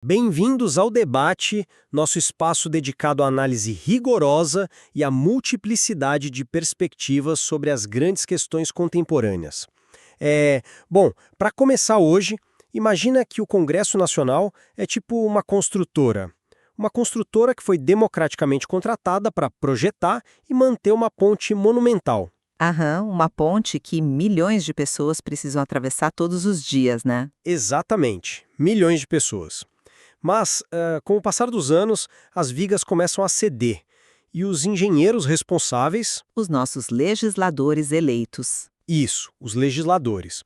Bem-vindos ao debate, nosso espaço dedicado à análise rigorosa e à multiplicidade de perspectivas sobre as grandes questões contemporâneas. Bom, para começar hoje, imagina que o Congresso Nacional é tipo uma construtora. Uma construtora que foi democraticamente contratada para projetar e manter uma ponte monumental. Aham, uma ponte que milhões de pessoas precisam atravessar todos os dias, né? Exatamente, milhões de pessoas. Mas, com o passar dos anos, as vigas começam a ceder. E os engenheiros responsáveis, Os nossos legisladores eleitos. isso, os legisladores,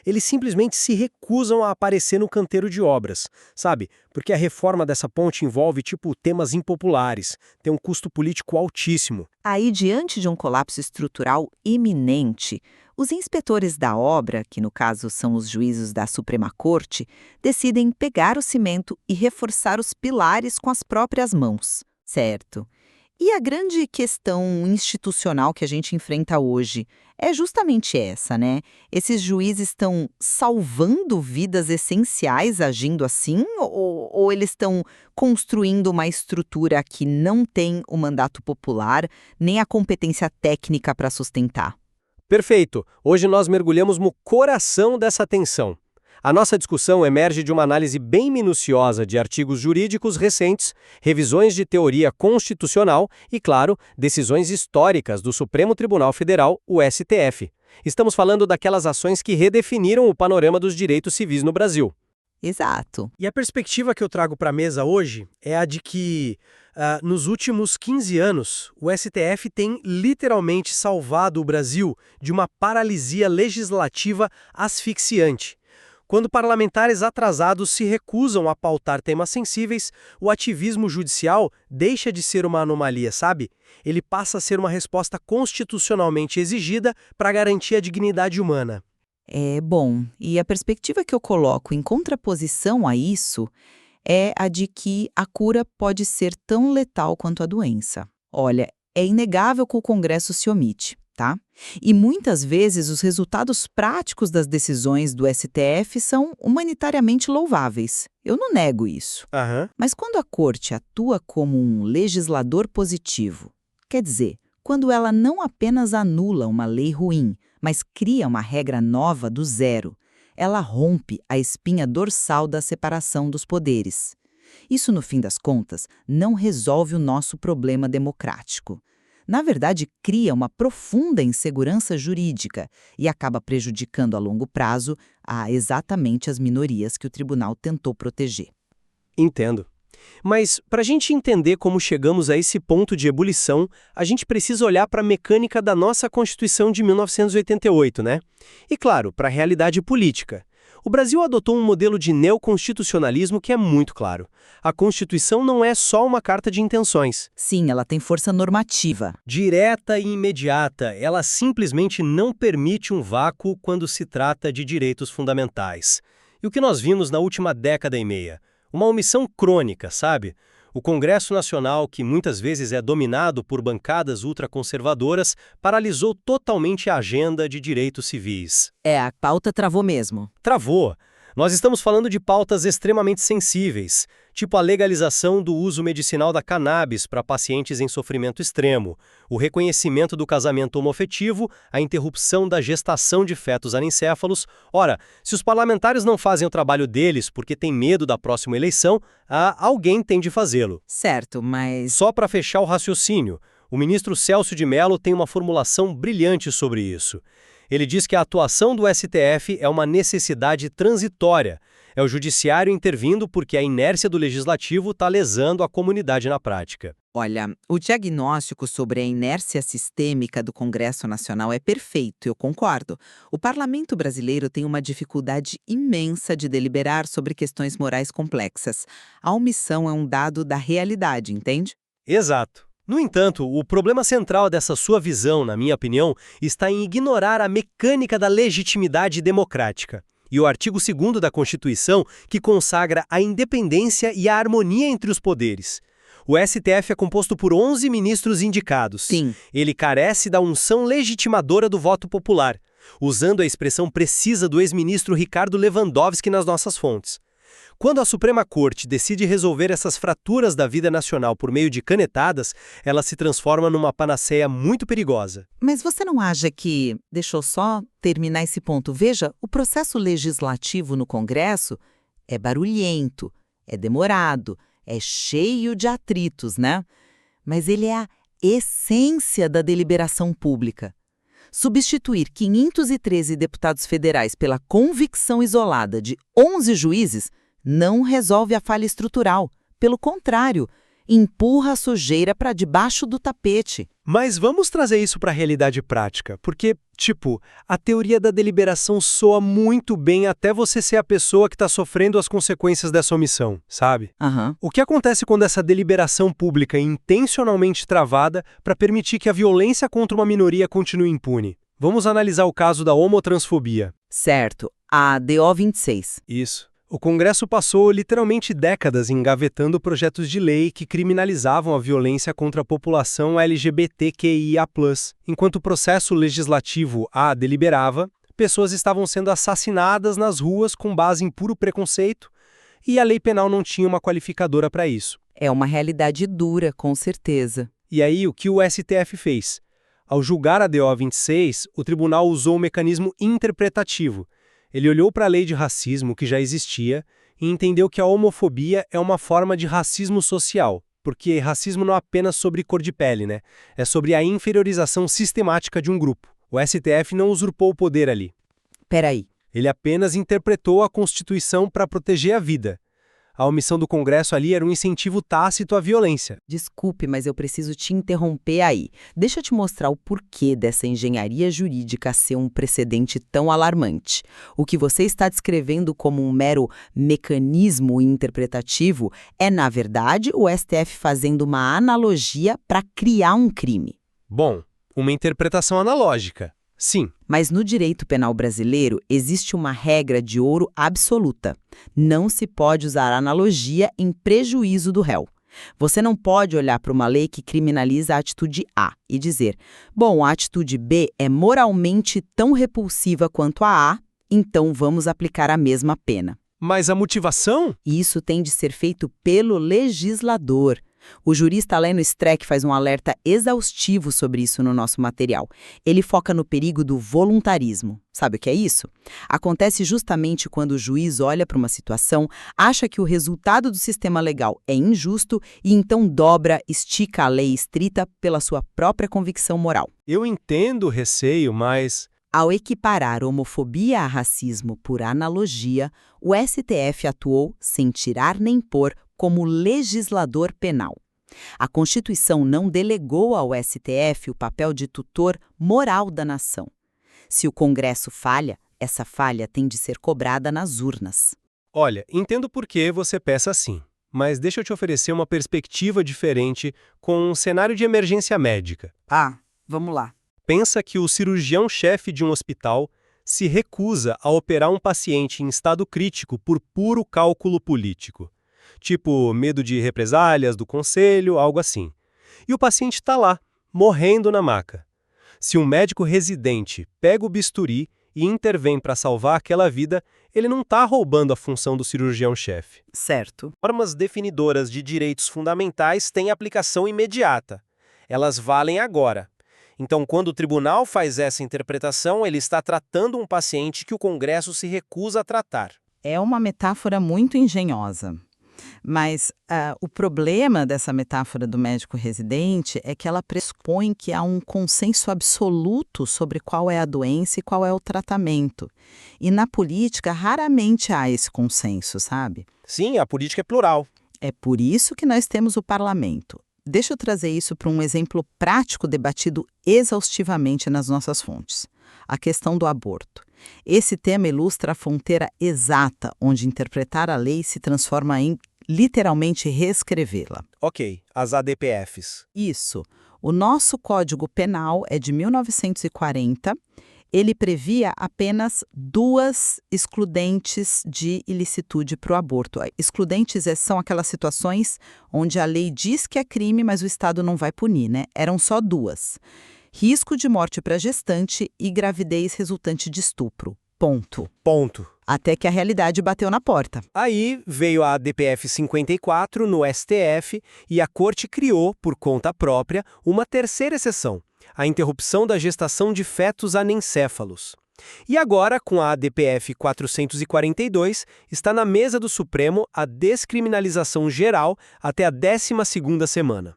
eles simplesmente se recusam a aparecer no canteiro de obras, sabe? Porque a reforma dessa ponte envolve, tipo, temas impopulares, tem um custo político altíssimo. Aí, diante de um colapso estrutural iminente, os inspetores da obra, que no caso são os juízes da Suprema Corte, decidem pegar o cimento e reforçar os pilares com as próprias mãos, certo? E a grande questão institucional que a gente enfrenta hoje é justamente essa, né? Esses juízes estão salvando vidas essenciais agindo assim, ou eles estão construindo uma estrutura que não tem o mandato popular nem a competência técnica para sustentar? Perfeito! Hoje nós mergulhamos no coração dessa tensão. A nossa discussão emerge de uma análise bem minuciosa de artigos jurídicos recentes, revisões de teoria constitucional e, claro, decisões históricas do Supremo Tribunal Federal, o STF. Estamos falando daquelas ações que redefiniram o panorama dos direitos civis no Brasil. Exato. E a perspectiva que eu trago para a mesa hoje é a de que, nos últimos 15 anos, o STF tem literalmente salvado o Brasil de uma paralisia legislativa asfixiante. Quando parlamentares atrasados se recusam a pautar temas sensíveis, o ativismo judicial deixa de ser uma anomalia, sabe? Ele passa a ser uma resposta constitucionalmente exigida para garantir a dignidade humana. É bom. E a perspectiva que eu coloco em contraposição a isso é a de que a cura pode ser tão letal quanto a doença. Olha, é inegável que o Congresso se omite, tá? E muitas vezes os resultados práticos das decisões do STF são humanitariamente louváveis. Eu não nego isso. Aham. Mas quando a Corte atua como um legislador positivo, quer dizer, quando ela não apenas anula uma lei ruim, mas cria uma regra nova do zero, ela rompe a espinha dorsal da separação dos poderes. Isso, no fim das contas, não resolve o nosso problema democrático. Na verdade, cria uma profunda insegurança jurídica e acaba prejudicando a longo prazo exatamente as minorias que o tribunal tentou proteger. Entendo. Mas, para a gente entender como chegamos a esse ponto de ebulição, a gente precisa olhar para a mecânica da nossa Constituição de 1988, né? E, claro, para a realidade política. O Brasil adotou um modelo de neoconstitucionalismo que é muito claro. A Constituição não é só uma carta de intenções. Sim, ela tem força normativa. Direta e imediata, ela simplesmente não permite um vácuo quando se trata de direitos fundamentais. E o que nós vimos na última década e meia? Uma omissão crônica, sabe? O Congresso Nacional, que muitas vezes é dominado por bancadas ultraconservadoras, paralisou totalmente a agenda de direitos civis. A pauta travou mesmo. Travou. Nós estamos falando de pautas extremamente sensíveis, tipo a legalização do uso medicinal da cannabis para pacientes em sofrimento extremo, o reconhecimento do casamento homoafetivo, a interrupção da gestação de fetos anencéfalos. Ora, se os parlamentares não fazem o trabalho deles porque têm medo da próxima eleição, alguém tem de fazê-lo. Certo, mas... Só para fechar o raciocínio, o ministro Celso de Mello tem uma formulação brilhante sobre isso. Ele diz que a atuação do STF é uma necessidade transitória. É o judiciário intervindo porque a inércia do legislativo está lesando a comunidade na prática. Olha, o diagnóstico sobre a inércia sistêmica do Congresso Nacional é perfeito, eu concordo. O parlamento brasileiro tem uma dificuldade imensa de deliberar sobre questões morais complexas. A omissão é um dado da realidade, entende? Exato. No entanto, o problema central dessa sua visão, na minha opinião, está em ignorar a mecânica da legitimidade democrática. E o artigo 2º da Constituição, que consagra a independência e a harmonia entre os poderes. O STF é composto por 11 ministros indicados. Sim. Ele carece da unção legitimadora do voto popular, usando a expressão precisa do ex-ministro Ricardo Lewandowski nas nossas fontes. Quando a Suprema Corte decide resolver essas fraturas da vida nacional por meio de canetadas, ela se transforma numa panaceia muito perigosa. Mas você não acha que... Deixa eu só terminar esse ponto. Veja, o processo legislativo no Congresso é barulhento, é demorado, é cheio de atritos, né? Mas ele é a essência da deliberação pública. Substituir 513 deputados federais pela convicção isolada de 11 juízes não resolve a falha estrutural. Pelo contrário, empurra a sujeira para debaixo do tapete. Mas vamos trazer isso para a realidade prática, porque, a teoria da deliberação soa muito bem até você ser a pessoa que está sofrendo as consequências dessa omissão, sabe? O que acontece quando essa deliberação pública é intencionalmente travada para permitir que a violência contra uma minoria continue impune? Vamos analisar o caso da homotransfobia. Certo, a DO 26. Isso. O Congresso passou literalmente décadas engavetando projetos de lei que criminalizavam a violência contra a população LGBTQIA+. Enquanto o processo legislativo A deliberava, pessoas estavam sendo assassinadas nas ruas com base em puro preconceito e a lei penal não tinha uma qualificadora para isso. É uma realidade dura, com certeza. E aí, o que o STF fez? Ao julgar a DO 26, o tribunal usou um mecanismo interpretativo. Ele olhou para a lei de racismo que já existia e entendeu que a homofobia é uma forma de racismo social, porque racismo não é apenas sobre cor de pele, né? É sobre a inferiorização sistemática de um grupo. O STF não usurpou o poder ali. Peraí. Ele apenas interpretou a Constituição para proteger a vida. A omissão do Congresso ali era um incentivo tácito à violência. Desculpe, mas eu preciso te interromper aí. Deixa eu te mostrar o porquê dessa engenharia jurídica ser um precedente tão alarmante. O que você está descrevendo como um mero mecanismo interpretativo é, na verdade, o STF fazendo uma analogia para criar um crime. Bom, uma interpretação analógica. Sim. Mas no direito penal brasileiro existe uma regra de ouro absoluta. Não se pode usar analogia em prejuízo do réu. Você não pode olhar para uma lei que criminaliza a atitude A e dizer, bom, a atitude B é moralmente tão repulsiva quanto a A, então vamos aplicar a mesma pena. Mas a motivação? Isso tem de ser feito pelo legislador. O jurista Leno Streck faz um alerta exaustivo sobre isso no nosso material. Ele foca no perigo do voluntarismo. Sabe o que é isso? Acontece justamente quando o juiz olha para uma situação, acha que o resultado do sistema legal é injusto e então estica a lei estrita pela sua própria convicção moral. Eu entendo o receio, mas... Ao equiparar homofobia a racismo por analogia, o STF atuou sem tirar nem pôr como legislador penal. A Constituição não delegou ao STF o papel de tutor moral da nação. Se o Congresso falha, essa falha tem de ser cobrada nas urnas. Olha, entendo por que você pensa assim, mas deixa eu te oferecer uma perspectiva diferente com um cenário de emergência médica. Vamos lá. Pensa que o cirurgião-chefe de um hospital se recusa a operar um paciente em estado crítico por puro cálculo político. Tipo, medo de represálias do conselho, algo assim. E o paciente está lá, morrendo na maca. Se um médico residente pega o bisturi e intervém para salvar aquela vida, ele não está roubando a função do cirurgião-chefe. Certo. Normas definidoras de direitos fundamentais têm aplicação imediata. Elas valem agora. Então, quando o tribunal faz essa interpretação, ele está tratando um paciente que o Congresso se recusa a tratar. É uma metáfora muito engenhosa. Mas o problema dessa metáfora do médico residente é que ela pressupõe que há um consenso absoluto sobre qual é a doença e qual é o tratamento. E na política, raramente há esse consenso, sabe? Sim, a política é plural. É por isso que nós temos o parlamento. Deixa eu trazer isso para um exemplo prático debatido exaustivamente nas nossas fontes. A questão do aborto. Esse tema ilustra a fronteira exata onde interpretar a lei se transforma em, literalmente, reescrevê-la. Ok, as ADPFs. Isso. O nosso Código Penal é de 1940. Ele previa apenas 2 excludentes de ilicitude para o aborto. Excludentes são aquelas situações onde a lei diz que é crime, mas o Estado não vai punir, né? Eram só 2. Risco de morte para gestante e gravidez resultante de estupro. ponto. Ponto. Até que a realidade bateu na porta. Aí veio a ADPF 54 no STF e a Corte criou, por conta própria, uma terceira exceção, a interrupção da gestação de fetos anencéfalos. E agora, com a ADPF 442, está na mesa do Supremo a descriminalização geral até a 12ª semana.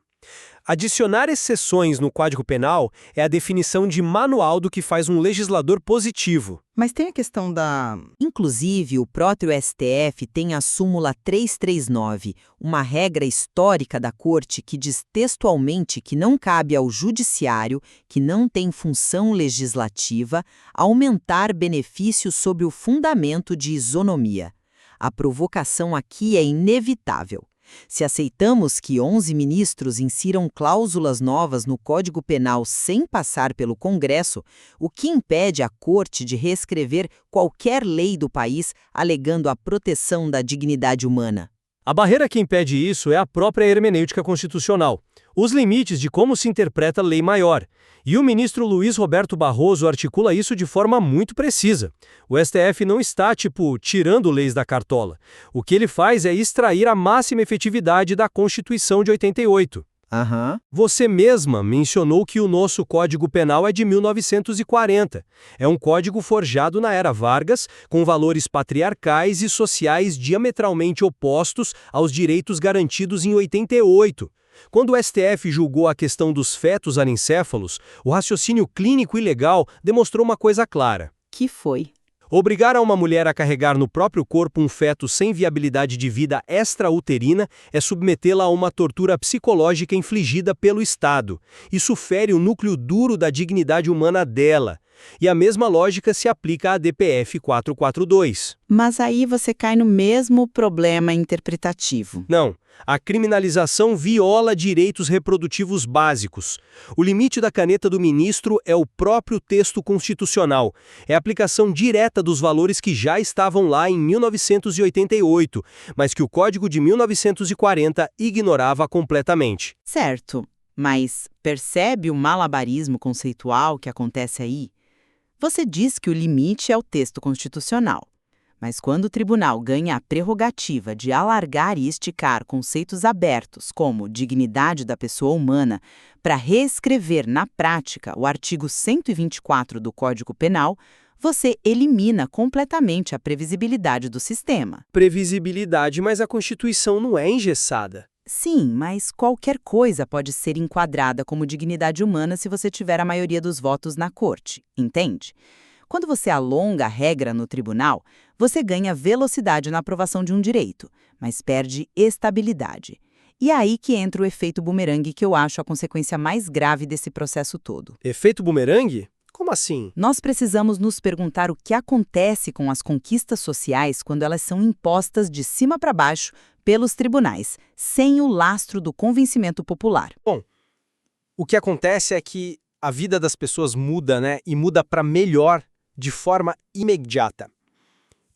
Adicionar exceções no Código Penal é a definição de manual do que faz um legislador positivo. Mas tem a questão da... Inclusive, o próprio STF tem a súmula 339, uma regra histórica da Corte que diz textualmente que não cabe ao judiciário, que não tem função legislativa, aumentar benefícios sob o fundamento de isonomia. A provocação aqui é inevitável. Se aceitamos que 11 ministros insiram cláusulas novas no Código Penal sem passar pelo Congresso, o que impede a Corte de reescrever qualquer lei do país alegando a proteção da dignidade humana? A barreira que impede isso é a própria hermenêutica constitucional, os limites de como se interpreta a lei maior. E o ministro Luiz Roberto Barroso articula isso de forma muito precisa. O STF não está, tirando leis da cartola. O que ele faz é extrair a máxima efetividade da Constituição de 88. Você mesma mencionou que o nosso Código Penal é de 1940. É um código forjado na era Vargas, com valores patriarcais e sociais diametralmente opostos aos direitos garantidos em 88. Quando o STF julgou a questão dos fetos anencéfalos, o raciocínio clínico e legal demonstrou uma coisa clara. Que foi? Obrigar a uma mulher a carregar no próprio corpo um feto sem viabilidade de vida extrauterina é submetê-la a uma tortura psicológica infligida pelo Estado. Isso fere o núcleo duro da dignidade humana dela. E a mesma lógica se aplica à DPF 442. Mas aí você cai no mesmo problema interpretativo. Não. A criminalização viola direitos reprodutivos básicos. O limite da caneta do ministro é o próprio texto constitucional. É a aplicação direta dos valores que já estavam lá em 1988, mas que o Código de 1940 ignorava completamente. Certo, mas percebe o malabarismo conceitual que acontece aí? Você diz que o limite é o texto constitucional. Mas quando o tribunal ganha a prerrogativa de alargar e esticar conceitos abertos, como dignidade da pessoa humana, para reescrever na prática o artigo 124 do Código Penal, você elimina completamente a previsibilidade do sistema. Previsibilidade, mas a Constituição não é engessada. Sim, mas qualquer coisa pode ser enquadrada como dignidade humana se você tiver a maioria dos votos na corte, entende? Quando você alonga a regra no tribunal, você ganha velocidade na aprovação de um direito, mas perde estabilidade. E é aí que entra o efeito bumerangue, que eu acho a consequência mais grave desse processo todo. Efeito bumerangue? Como assim? Nós precisamos nos perguntar o que acontece com as conquistas sociais quando elas são impostas de cima para baixo pelos tribunais, sem o lastro do convencimento popular. Bom, o que acontece é que a vida das pessoas muda, né? E muda para melhor de forma imediata.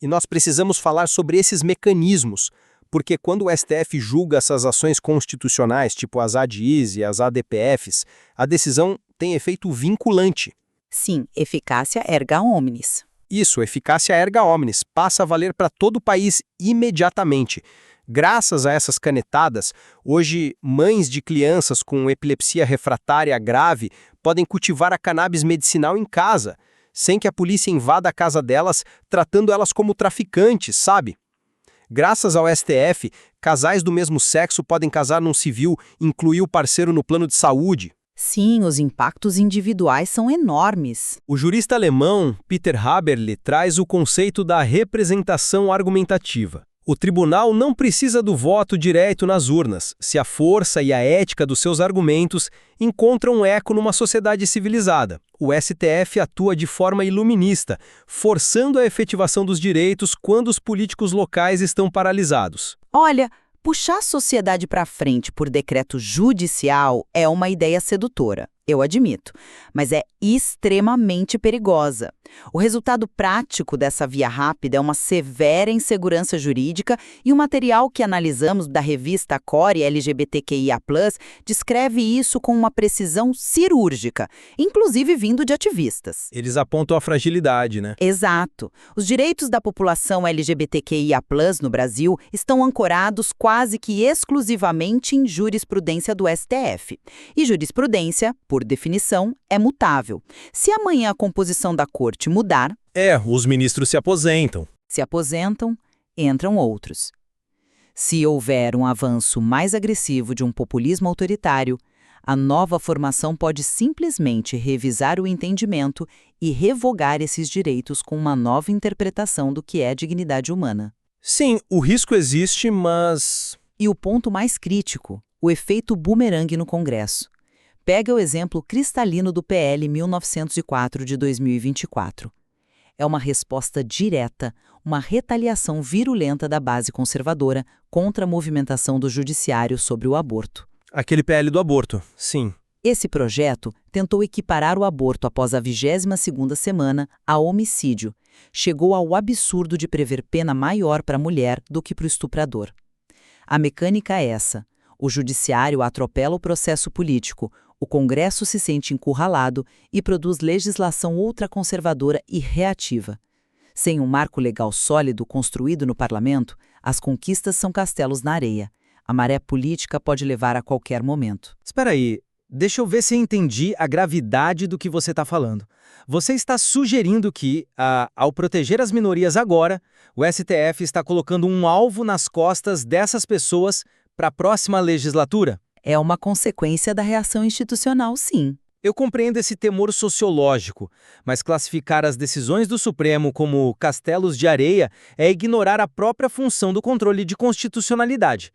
E nós precisamos falar sobre esses mecanismos, porque quando o STF julga essas ações constitucionais, tipo as ADIs e as ADPFs, a decisão tem efeito vinculante. Sim, eficácia erga omnes. Isso, eficácia erga omnes, passa a valer para todo o país imediatamente. Graças a essas canetadas, hoje mães de crianças com epilepsia refratária grave podem cultivar a cannabis medicinal em casa, sem que a polícia invada a casa delas, tratando elas como traficantes, sabe? Graças ao STF, casais do mesmo sexo podem casar num civil, incluir o parceiro no plano de saúde. Sim, os impactos individuais são enormes. O jurista alemão Peter Haberle traz o conceito da representação argumentativa. O tribunal não precisa do voto direto nas urnas, se a força e a ética dos seus argumentos encontram eco numa sociedade civilizada. O STF atua de forma iluminista, forçando a efetivação dos direitos quando os políticos locais estão paralisados. Olha, puxar a sociedade para frente por decreto judicial é uma ideia sedutora. eu admito, mas é extremamente perigosa. O resultado prático dessa via rápida é uma severa insegurança jurídica e o material que analisamos da revista Core LGBTQIA+, descreve isso com uma precisão cirúrgica, inclusive vindo de ativistas. Eles apontam a fragilidade, né? Exato. Os direitos da população LGBTQIA+, no Brasil, estão ancorados quase que exclusivamente em jurisprudência do STF. E jurisprudência, por definição, é mutável. Se amanhã a composição da corte mudar, Os ministros se aposentam. se aposentam, entram outros. Se houver um avanço mais agressivo de um populismo autoritário, a nova formação pode simplesmente revisar o entendimento e revogar esses direitos com uma nova interpretação do que é dignidade humana. Sim, o risco existe, mas... E o ponto mais crítico, o efeito bumerangue no Congresso. Pega o exemplo cristalino do PL 1904 de 2024. É uma resposta direta, uma retaliação virulenta da base conservadora contra a movimentação do judiciário sobre o aborto. Aquele PL do aborto, sim. Esse projeto tentou equiparar o aborto após a 22ª semana a homicídio. Chegou ao absurdo de prever pena maior para a mulher do que para o estuprador. A mecânica é essa. O judiciário atropela o processo político, o Congresso se sente encurralado e produz legislação ultraconservadora e reativa. Sem um marco legal sólido construído no parlamento, as conquistas são castelos na areia. A maré política pode levar a qualquer momento. Espera aí, deixa eu ver se eu entendi a gravidade do que você está falando. Você está sugerindo que, ao proteger as minorias agora, o STF está colocando um alvo nas costas dessas pessoas para a próxima legislatura? É uma consequência da reação institucional, sim. Eu compreendo esse temor sociológico, mas classificar as decisões do Supremo como castelos de areia é ignorar a própria função do controle de constitucionalidade.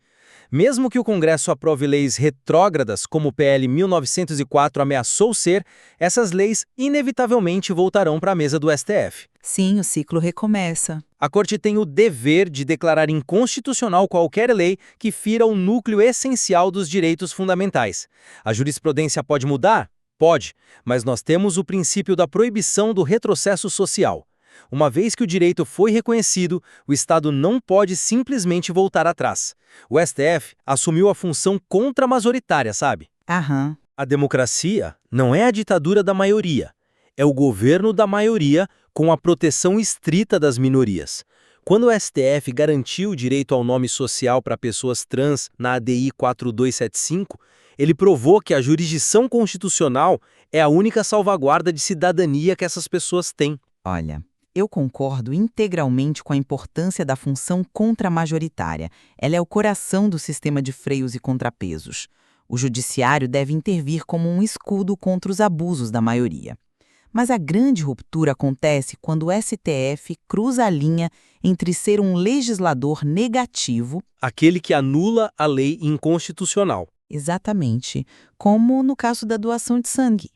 Mesmo que o Congresso aprove leis retrógradas, como o PL 1904 ameaçou ser, essas leis inevitavelmente voltarão para a mesa do STF. Sim, o ciclo recomeça. A Corte tem o dever de declarar inconstitucional qualquer lei que fira o núcleo essencial dos direitos fundamentais. A jurisprudência pode mudar? Pode, mas nós temos o princípio da proibição do retrocesso social. Uma vez que o direito foi reconhecido, o Estado não pode simplesmente voltar atrás. O STF assumiu a função contra-majoritária, sabe? Aham. A democracia não é a ditadura da maioria. É o governo da maioria com a proteção estrita das minorias. Quando o STF garantiu o direito ao nome social para pessoas trans na ADI 4275, ele provou que a jurisdição constitucional é a única salvaguarda de cidadania que essas pessoas têm. Olha, eu concordo integralmente com a importância da função contramajoritária. Ela é o coração do sistema de freios e contrapesos. O judiciário deve intervir como um escudo contra os abusos da maioria. Mas a grande ruptura acontece quando o STF cruza a linha entre ser um legislador negativo, Aquele que anula a lei inconstitucional. exatamente, como no caso da doação de sangue,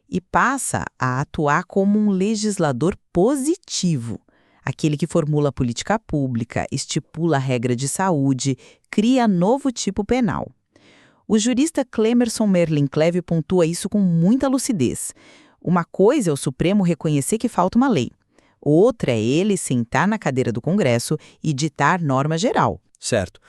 e passa a atuar como um legislador positivo, aquele que formula política pública, estipula regra de saúde, cria novo tipo penal. O jurista Clemerson Merlin Cleve pontua isso com muita lucidez. Uma coisa é o Supremo reconhecer que falta uma lei. Outra é ele sentar na cadeira do Congresso e ditar norma geral. Certo.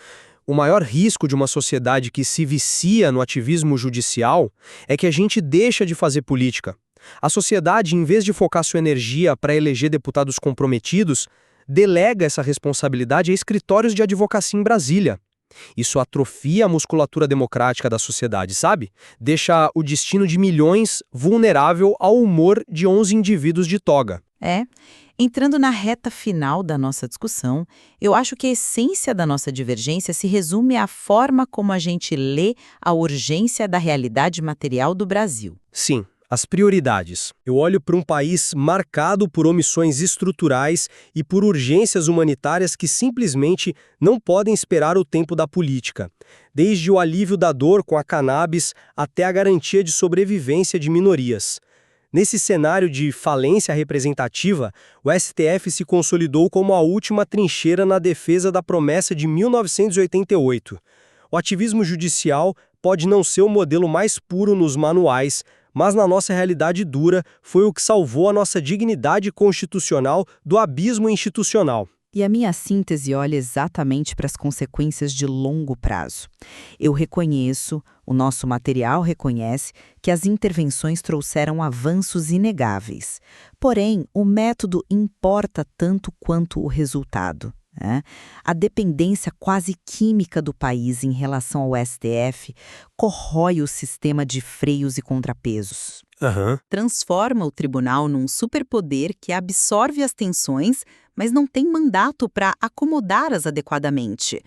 O maior risco de uma sociedade que se vicia no ativismo judicial é que a gente deixa de fazer política. A sociedade, em vez de focar sua energia para eleger deputados comprometidos, delega essa responsabilidade a escritórios de advocacia em Brasília. Isso atrofia a musculatura democrática da sociedade, sabe? Deixa o destino de milhões vulnerável ao humor de 11 indivíduos de toga. Entrando na reta final da nossa discussão, eu acho que a essência da nossa divergência se resume à forma como a gente lê a urgência da realidade material do Brasil. Sim, as prioridades. Eu olho para um país marcado por omissões estruturais e por urgências humanitárias que simplesmente não podem esperar o tempo da política. Desde o alívio da dor com a cannabis até a garantia de sobrevivência de minorias. Nesse cenário de falência representativa, o STF se consolidou como a última trincheira na defesa da promessa de 1988. O ativismo judicial pode não ser o modelo mais puro nos manuais, mas na nossa realidade dura foi o que salvou a nossa dignidade constitucional do abismo institucional. E a minha síntese olha exatamente para as consequências de longo prazo. Eu reconheço, o nosso material reconhece, que as intervenções trouxeram avanços inegáveis. Porém, o método importa tanto quanto o resultado. A dependência quase química do país em relação ao STF corrói o sistema de freios e contrapesos. Transforma o tribunal num superpoder que absorve as tensões, mas não tem mandato para acomodá-las adequadamente.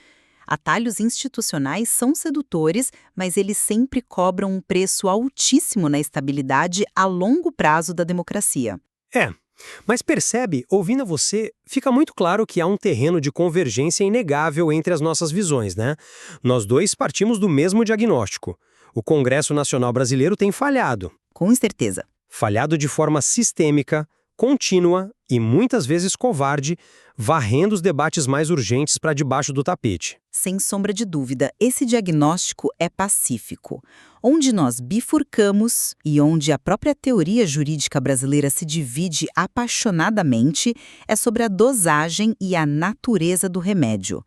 Atalhos institucionais são sedutores, mas eles sempre cobram um preço altíssimo na estabilidade a longo prazo da democracia. Mas percebe, ouvindo você, fica muito claro que há um terreno de convergência inegável entre as nossas visões, né? Nós dois partimos do mesmo diagnóstico. O Congresso Nacional Brasileiro tem falhado. Com certeza. Falhado de forma sistêmica, contínua e muitas vezes covarde, varrendo os debates mais urgentes para debaixo do tapete. Sem sombra de dúvida, esse diagnóstico é pacífico. Onde nós bifurcamos e onde a própria teoria jurídica brasileira se divide apaixonadamente é sobre a dosagem e a natureza do remédio.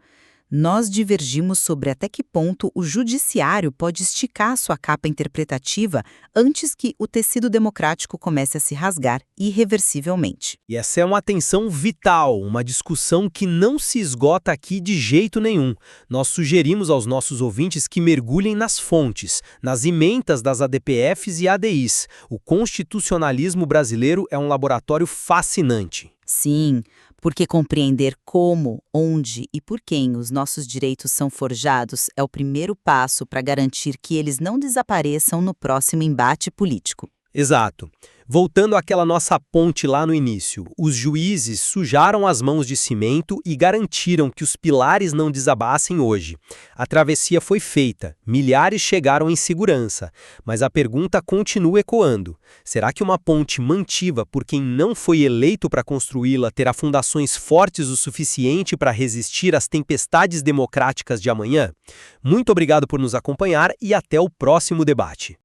Nós divergimos sobre até que ponto o judiciário pode esticar sua capa interpretativa antes que o tecido democrático comece a se rasgar irreversivelmente. E essa é uma tensão vital, uma discussão que não se esgota aqui de jeito nenhum. Nós sugerimos aos nossos ouvintes que mergulhem nas fontes, nas ementas das ADPFs e ADIs. O constitucionalismo brasileiro é um laboratório fascinante. Sim, porque compreender como, onde e por quem os nossos direitos são forjados é o primeiro passo para garantir que eles não desapareçam no próximo embate político. Exato. Voltando àquela nossa ponte lá no início, os juízes sujaram as mãos de cimento e garantiram que os pilares não desabassem hoje. A travessia foi feita, milhares chegaram em segurança, mas a pergunta continua ecoando. Será que uma ponte mantida por quem não foi eleito para construí-la terá fundações fortes o suficiente para resistir às tempestades democráticas de amanhã? Muito obrigado por nos acompanhar e até o próximo debate.